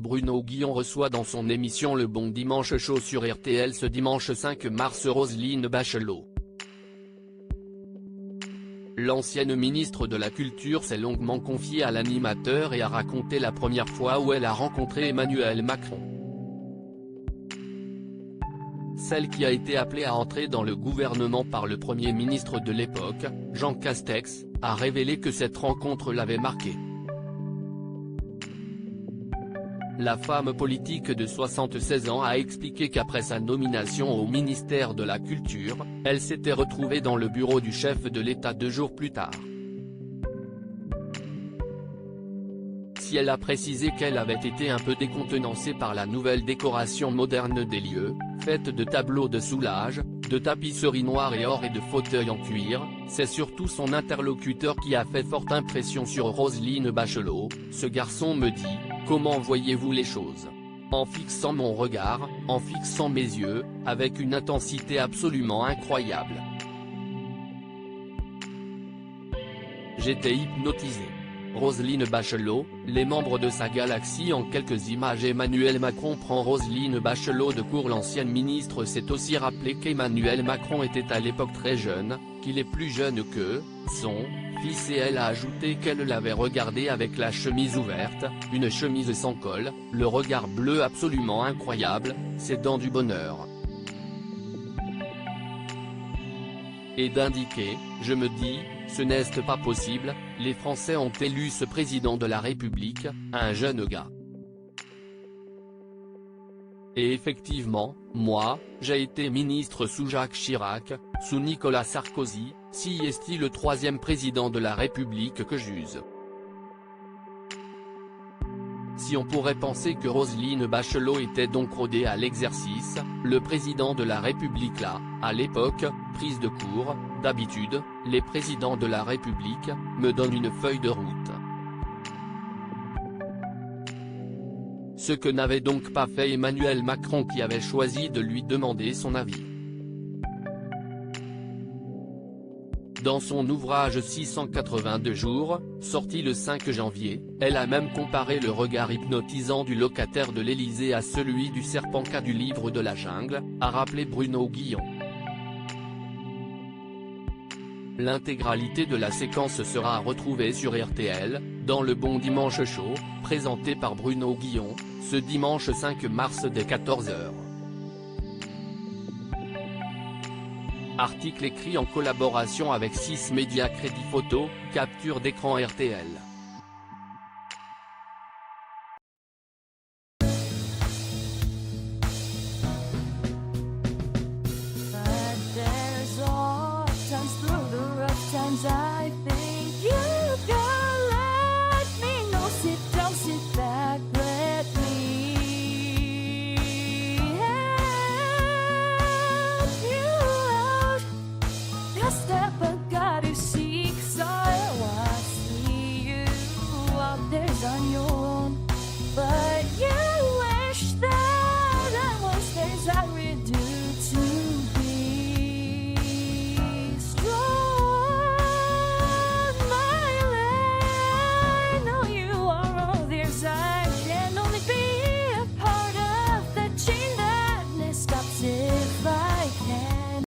Bruno Guillon reçoit dans son émission Le Bon Dimanche Show sur RTL ce dimanche 5 mars Roselyne Bachelot. L'ancienne ministre de la Culture s'est longuement confiée à l'animateur et a raconté la première fois où elle a rencontré Emmanuel Macron. Celle qui a été appelée à entrer dans le gouvernement par le Premier ministre de l'époque, Jean Castex, a révélé que cette rencontre l'avait marquée. La femme politique de 76 ans a expliqué qu'après sa nomination au ministère de la Culture, elle s'était retrouvée dans le bureau du chef de l'État 2 jours plus tard. Si elle a précisé qu'elle avait été un peu décontenancée par la nouvelle décoration moderne des lieux, faite de tableaux de soulage, de tapisseries noires et or et de fauteuils en cuir, c'est surtout son interlocuteur qui a fait forte impression sur Roselyne Bachelot. Ce garçon me dit, comment voyez-vous les choses? En fixant mon regard, en fixant mes yeux, avec une intensité absolument incroyable. J'étais hypnotisé. Roselyne Bachelot, les membres de sa galaxie en quelques images. Emmanuel Macron prend Roselyne Bachelot de court. L'ancienne ministre s'est aussi rappelé qu'Emmanuel Macron était à l'époque très jeune, qu'il est plus jeune que son fils, et elle a ajouté qu'elle l'avait regardé avec la chemise ouverte, une chemise sans col, le regard bleu absolument incroyable, ses dents du bonheur. Et d'indiquer, je me dis, ce n'est pas possible, les Français ont élu ce président de la République, un jeune gars. Et effectivement, moi, j'ai été ministre sous Jacques Chirac, sous Nicolas Sarkozy, si est-il le troisième président de la République que j'use. Si on pourrait penser que Roselyne Bachelot était donc rodée à l'exercice, le président de la République là, à l'époque, prise de court, d'habitude, les présidents de la République, me donnent une feuille de route. Ce que n'avait donc pas fait Emmanuel Macron, qui avait choisi de lui demander son avis. Dans son ouvrage 682 jours, sorti le 5 janvier, elle a même comparé le regard hypnotisant du locataire de l'Élysée à celui du serpent K du livre de la jungle, a rappelé Bruno Guillon. L'intégralité de la séquence sera retrouvée sur RTL, dans Le Bon Dimanche Show, présenté par Bruno Guillon, ce dimanche 5 mars dès 14 h. Article écrit en collaboration avec 6 médias. Crédit photo, capture d'écran RTL. Times